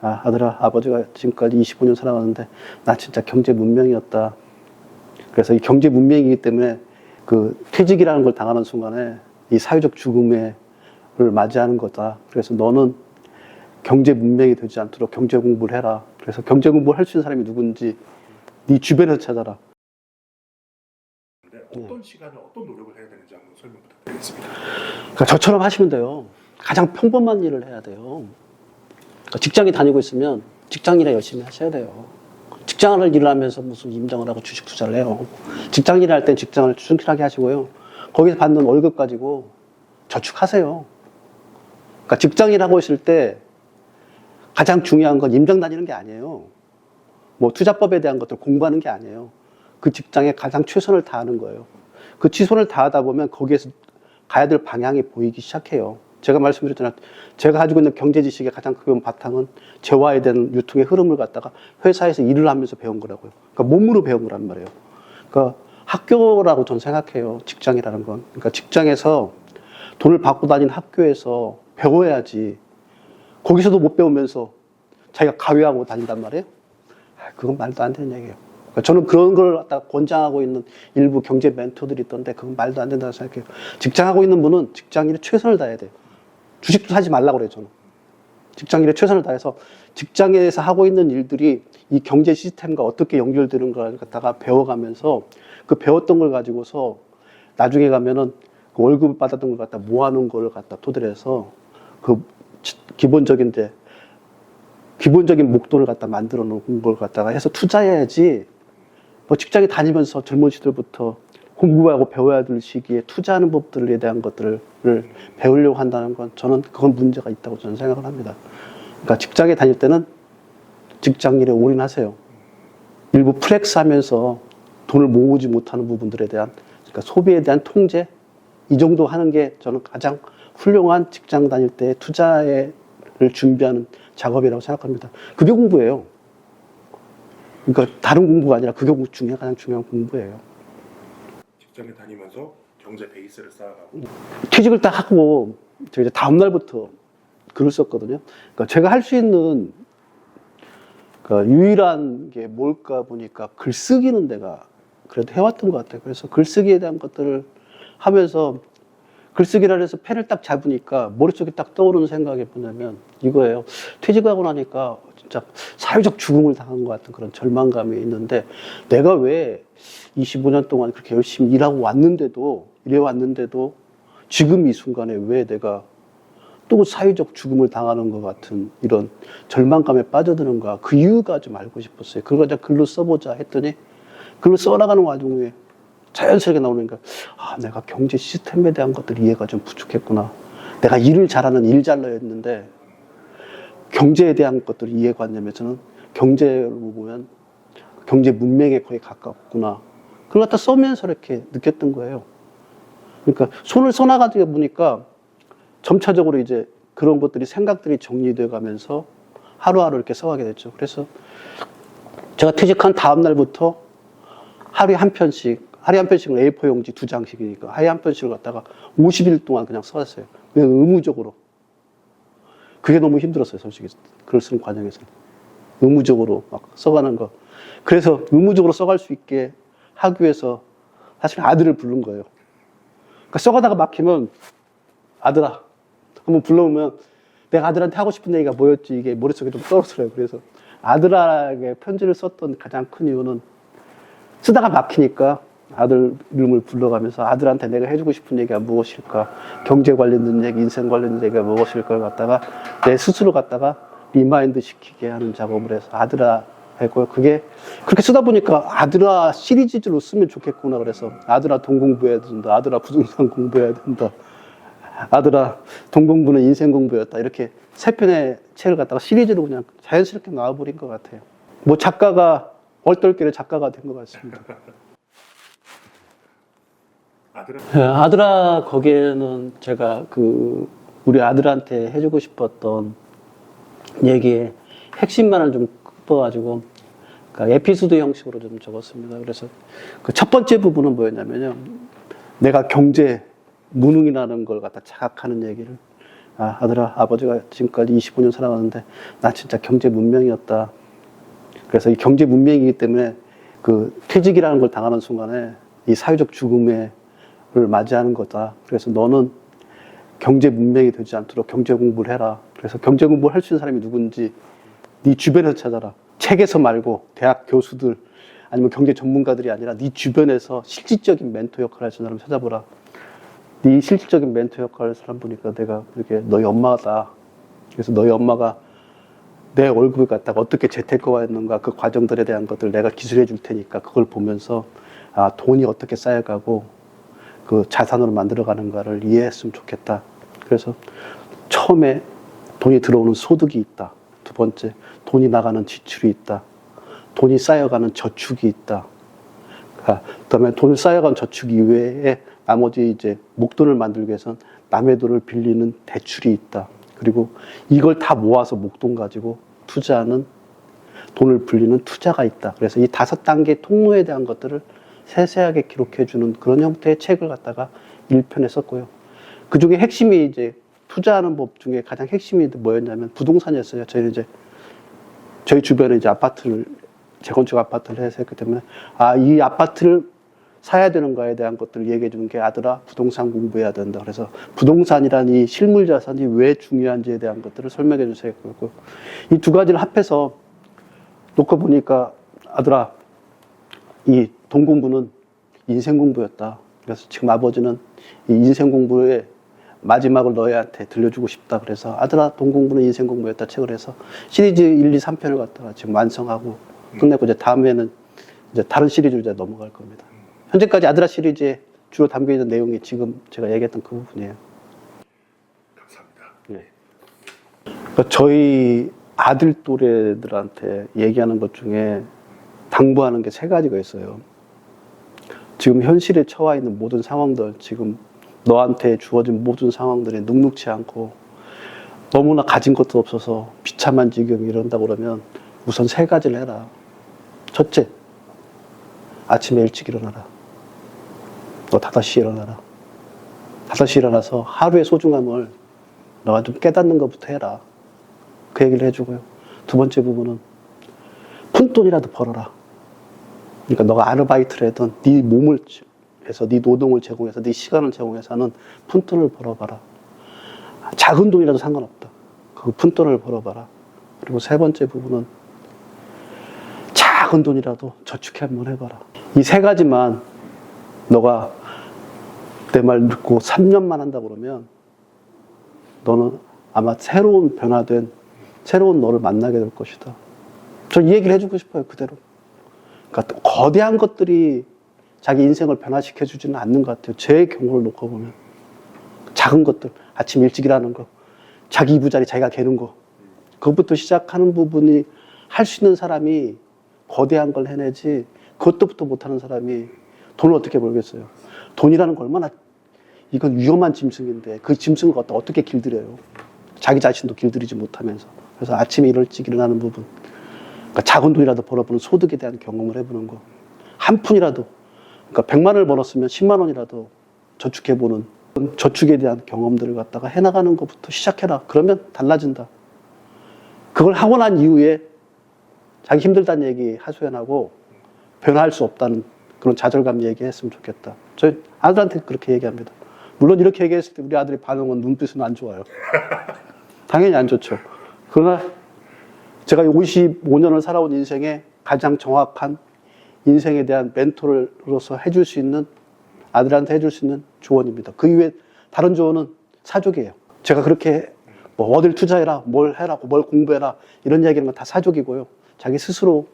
아들아, 아버지가 지금까지 25년 살아왔는데 나 진짜 경제 문명이었다. 그래서 이 경제 문명이기 때문에 그 퇴직이라는 걸 당하는 순간에 이 사회적 죽음을 맞이하는 거다. 그래서 너는 경제 문명이 되지 않도록 경제 공부를 해라. 그래서 경제 공부를 할 수 있는 사람이 누군지 네 주변에서 찾아라. 어떤 시간에 어떤 노력을 해야 되는지 한번 설명 부탁드리겠습니다. 그러니까 저처럼 하시면 돼요. 가장 평범한 일을 해야 돼요. 그러니까 직장에 다니고 있으면 직장 일에 열심히 하셔야 돼요. 직장을 일을 하면서 무슨 임장을 하고 주식 투자를 해요. 직장 일을 할 땐 직장을 충실하게 하시고요. 거기서 받는 월급 가지고 저축하세요. 그러니까 직장 일하고 있을 때 가장 중요한 건 임장 다니는 게 아니에요. 뭐 투자법에 대한 것들 공부하는 게 아니에요. 그 직장에 가장 최선을 다하는 거예요. 그 최선을 다하다 보면 거기에서 가야 될 방향이 보이기 시작해요. 제가 말씀드렸잖아요. 제가 가지고 있는 경제 지식의 가장 큰 바탕은 재화에 대한 유통의 흐름을 갖다가 회사에서 일을 하면서 배운 거라고요. 그러니까 몸으로 배운 거란 말이에요. 그러니까 학교라고 저는 생각해요. 직장이라는 건. 그러니까 직장에서 돈을 받고 다니는 학교에서 배워야지. 거기서도 못 배우면서 자기가 가위하고 다닌단 말이에요. 그건 말도 안 되는 얘기예요. 그러니까 저는 그런 걸 갖다 권장하고 있는 일부 경제 멘토들이 있던데 그건 말도 안 된다고 생각해요. 직장하고 있는 분은 직장일에 최선을 다해야 돼요. 주식도 사지 말라고 그래요, 저는. 직장일에 최선을 다해서 직장에서 하고 있는 일들이 이 경제 시스템과 어떻게 연결되는가를 갖다가 배워가면서 그 배웠던 걸 가지고서 나중에 가면은 그 월급을 받았던 걸 갖다 모아놓은 걸 갖다 토대로 해서 그 기본적인 목돈을 갖다 만들어 놓은 걸 갖다가 해서 투자해야지. 뭐 직장에 다니면서 젊은 시절부터 공부하고 배워야 될 시기에 투자하는 법들에 대한 것들을 배우려고 한다는 건 저는 그건 문제가 있다고 저는 생각을 합니다. 그러니까 직장에 다닐 때는 직장 일에 올인하세요. 일부 플렉스 하면서 돈을 모으지 못하는 부분들에 대한, 그러니까 소비에 대한 통제, 이 정도 하는 게 저는 가장 훌륭한 직장 다닐 때 투자를 준비하는 작업이라고 생각합니다. 그게 공부예요. 그러니까 다른 공부가 아니라 그게 중에 가장 중요한 공부예요. 직장에 다니면서 경제 베이스를 쌓아가고 퇴직을 딱 하고 제가 이제 다음 날부터 글을 썼거든요. 그러니까 제가 할 수 있는 그러니까 유일한 게 뭘까 보니까 글쓰기는 내가 그래도 해왔던 것 같아요. 그래서 글쓰기에 대한 것들을 하면서 글쓰기를 해서 펜을 딱 잡으니까 머릿속에 딱 떠오르는 생각이 뭐냐면 이거예요. 퇴직하고 나니까 진짜 사회적 죽음을 당한 것 같은 그런 절망감이 있는데 내가 왜 25년 동안 그렇게 열심히 일하고 왔는데도 이래왔는데도 지금 이 순간에 왜 내가 또 사회적 죽음을 당하는 것 같은 이런 절망감에 빠져드는가, 그 이유가 좀 알고 싶었어요. 그걸 그냥 글로 써보자 했더니 글로 써나가는 와중에 자연스럽게 나오니까 내가 경제 시스템에 대한 것들 이해가 좀 부족했구나. 내가 일을 잘하는 일잘러였는데 경제에 대한 것들을 이해관념에서는 경제로 보면 경제 문명에 거의 가깝구나. 그걸 갖다 써면서 이렇게 느꼈던 거예요. 그러니까 손을 써나가다 보니까 점차적으로 이제 그런 것들이 생각들이 정리되어 가면서 하루하루 이렇게 써가게 됐죠. 그래서 제가 퇴직한 다음 날부터 하루에 한 편씩은 A4 용지 2장씩이니까 하루에 한 편씩을 갖다가 50일 동안 그냥 써왔어요. 그냥 의무적으로. 그게 너무 힘들었어요, 솔직히. 글을 쓰는 과정에서. 의무적으로 막 써가는 거. 그래서 의무적으로 써갈 수 있게 하기 위해서 사실 아들을 부른 거예요. 그러니까 써가다가 막히면 아들아 한번 불러오면 내가 아들한테 하고 싶은 얘기가 뭐였지 이게 머릿속에 좀 떨어져요. 그래서 아들에게 편지를 썼던 가장 큰 이유는 쓰다가 막히니까 아들 이름을 불러가면서 아들한테 내가 해주고 싶은 얘기가 무엇일까, 경제 관련된 얘기, 인생 관련된 얘기가 무엇일까를 갖다가 내 스스로 갖다가 리마인드 시키게 하는 작업을 해서 아들아 했고요. 그게 그렇게 쓰다 보니까 아들아 시리즈로 쓰면 좋겠구나. 그래서 아들아 돈 공부해야 된다, 아들아 부동산 공부해야 된다, 아들아 돈 공부는 인생 공부였다, 이렇게 세 편의 책을 갖다가 시리즈로 그냥 자연스럽게 나와버린 것 같아요. 뭐 작가가 얼떨결에 작가가 된 것 같습니다. 아들아 거기에는 제가 우리 아들한테 해주고 싶었던 얘기의 핵심만을 좀 끄어가지고 그러니까 에피소드 형식으로 좀 적었습니다. 그래서 그 첫 번째 부분은 뭐였냐면요, 내가 경제 무능이라는 걸 갖다 자각하는 얘기를 아들아, 아버지가 지금까지 25년 살아왔는데 나 진짜 경제 문명이었다. 그래서 이 경제 문명이기 때문에 그 퇴직이라는 걸 당하는 순간에 이 사회적 죽음을 맞이하는 거다. 그래서 너는 경제 문명이 되지 않도록 경제 공부를 해라. 그래서 경제 공부를 할 수 있는 사람이 누군지 네 주변에서 찾아라. 책에서 말고 대학 교수들 아니면 경제 전문가들이 아니라 네 주변에서 실질적인 멘토 역할을 할 수 있는 사람 찾아보라. 네 실질적인 멘토 역할을 사람 보니까 내가 이렇게 너희 엄마다. 그래서 너희 엄마가 내 월급을 갖다가 어떻게 재테크화했는가 그 과정들에 대한 것들 내가 기술해 줄 테니까 그걸 보면서 돈이 어떻게 쌓여가고 그 자산으로 만들어가는가를 이해했으면 좋겠다. 그래서 처음에 돈이 들어오는 소득이 있다. 두 번째, 돈이 나가는 지출이 있다. 돈이 쌓여가는 저축이 있다. 그다음에 돈을 쌓여간 저축 이외에 나머지 이제 목돈을 만들기 위해선 남의 돈을 빌리는 대출이 있다. 그리고 이걸 다 모아서 목돈 가지고 투자하는 돈을 불리는 투자가 있다. 그래서 이 5단계 통로에 대한 것들을 세세하게 기록해주는 그런 형태의 책을 갖다가 1편에 썼고요. 그 중에 핵심이 이제 투자하는 법 중에 가장 핵심이 뭐였냐면 부동산이었어요. 저희는 이제 저희 주변에 이제 아파트를 재건축 아파트를 해서 했기 때문에 이 아파트를 사야 되는 거에 대한 것들을 얘기해 주는 게 아들아 부동산 공부해야 된다. 그래서 부동산이란 이 실물 자산이 왜 중요한지에 대한 것들을 설명해 주세요. 그리고 이 두 가지를 합해서 놓고 보니까 아들아 이 돈 공부는 인생 공부였다. 그래서 지금 아버지는 이 인생 공부의 마지막을 너희한테 들려주고 싶다. 그래서 아들아 돈 공부는 인생 공부였다 책을 해서 시리즈 1, 2, 3편을 갖다가 지금 완성하고 끝내고 이제 다음에는 이제 다른 시리즈로 이제 넘어갈 겁니다. 현재까지 아들아 시리즈에 주로 담겨 있는 내용이 지금 제가 얘기했던 그 부분이에요. 감사합니다. 네. 그러니까 저희 아들 또래들한테 얘기하는 것 중에 당부하는 게 3가지가 있어요. 지금 현실에 처해 있는 모든 상황들, 지금 너한테 주어진 모든 상황들이 눅눅치 않고 너무나 가진 것도 없어서 비참한 지경이 이런다고 그러면 우선 3가지를 해라. 첫째, 아침에 일찍 일어나라. 너 5시에 일어나라. 5시에 일어나서 하루의 소중함을 너가 좀 깨닫는 것부터 해라. 그 얘기를 해주고요. 두 번째 부분은 푼돈이라도 벌어라. 그러니까 너가 아르바이트를 하든 네 몸을 해서 네 노동을 제공해서 네 시간을 제공해서는 푼돈을 벌어봐라. 작은 돈이라도 상관없다. 그 푼돈을 벌어봐라. 그리고 3번째 부분은 작은 돈이라도 저축해 한번 해봐라. 이 3가지만 너가 내 말 듣고 3년만 한다 그러면 너는 아마 새로운 변화된 새로운 너를 만나게 될 것이다. 저 이 얘기를 해주고 싶어요. 그대로. 그러니까 거대한 것들이 자기 인생을 변화시켜 주지는 않는 것 같아요. 제 경우를 놓고 보면 작은 것들, 아침 일찍 일하는 거, 자기 이부자리 자기가 개는 거, 그것부터 시작하는 부분이 할 수 있는 사람이 거대한 걸 해내지 그것도부터 못하는 사람이 돈을 어떻게 벌겠어요. 돈이라는 거 얼마나 이건 위험한 짐승인데 그 짐승을 어떻게 길들여요. 자기 자신도 길들이지 못하면서. 그래서 아침에 일찍 일어나는 부분, 그러니까 작은 돈이라도 벌어보는 소득에 대한 경험을 해보는 거. 한 푼이라도, 그러니까 100만 원을 벌었으면 10만 원이라도 저축해보는 저축에 대한 경험들을 갖다가 해나가는 것부터 시작해라. 그러면 달라진다. 그걸 하고 난 이후에 자기 힘들다는 얘기 하소연하고 변화할 수 없다는 그런 좌절감 얘기했으면 좋겠다. 저희 아들한테 그렇게 얘기합니다. 물론 이렇게 얘기했을 때 우리 아들이 반응은 눈빛은 안 좋아요. 당연히 안 좋죠. 그러나 제가 55년을 살아온 인생에 가장 정확한 인생에 대한 멘토로서 해줄 수 있는 아들한테 해줄 수 있는 조언입니다. 그 이외에 다른 조언은 사족이에요. 제가 그렇게 뭐 어딜 투자해라, 뭘 해라, 뭘 공부해라 이런 이야기는 건 다 사족이고요. 자기 스스로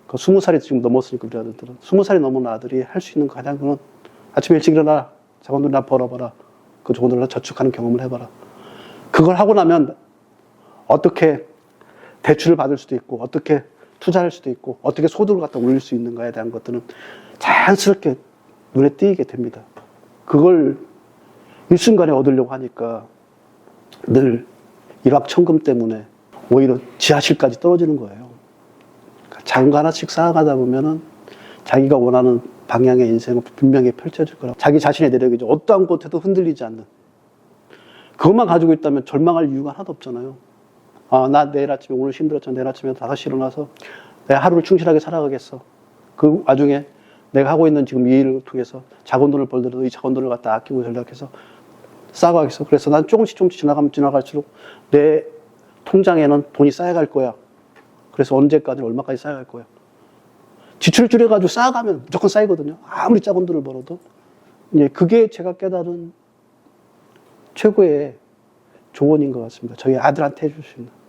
그 20살이 지금 넘었으니까 우리 아들들은 20살이 넘은 아들이 할 수 있는 가장 큰 건 아침에 일찍 일어나라. 작은 돈이나 벌어봐라. 그 좋은 돈을 저축하는 경험을 해봐라. 그걸 하고 나면 어떻게 대출을 받을 수도 있고 어떻게 투자할 수도 있고 어떻게 소득을 갖다 올릴 수 있는가에 대한 것들은 자연스럽게 눈에 띄게 됩니다. 그걸 일순간에 얻으려고 하니까 늘 일확천금 때문에 오히려 지하실까지 떨어지는 거예요. 그러니까 작은 거 하나씩 쌓아가다 보면은 자기가 원하는 방향의 인생을 분명히 펼쳐질 거라고. 자기 자신의 내력이죠. 어떠한 곳에도 흔들리지 않는 그것만 가지고 있다면 절망할 이유가 하나도 없잖아요. 아, 나 내일 아침에 오늘 힘들었잖아. 내일 아침에 5시에 일어나서 내가 하루를 충실하게 살아가겠어. 그 와중에 내가 하고 있는 지금 이 일을 통해서 작은 돈을 벌더라도 이 작은 돈을 갖다 아끼고 전략해서 쌓아가겠어. 그래서 난 조금씩 지나가면 지나갈수록 내 통장에는 돈이 쌓여갈 거야. 그래서 언제까지 얼마까지 쌓여갈 거야. 지출을 줄여가지고 쌓아가면 무조건 쌓이거든요. 아무리 작은 돈을 벌어도. 예, 그게 제가 깨달은 최고의 조언인 것 같습니다. 저희 아들한테 해줄 수 있는.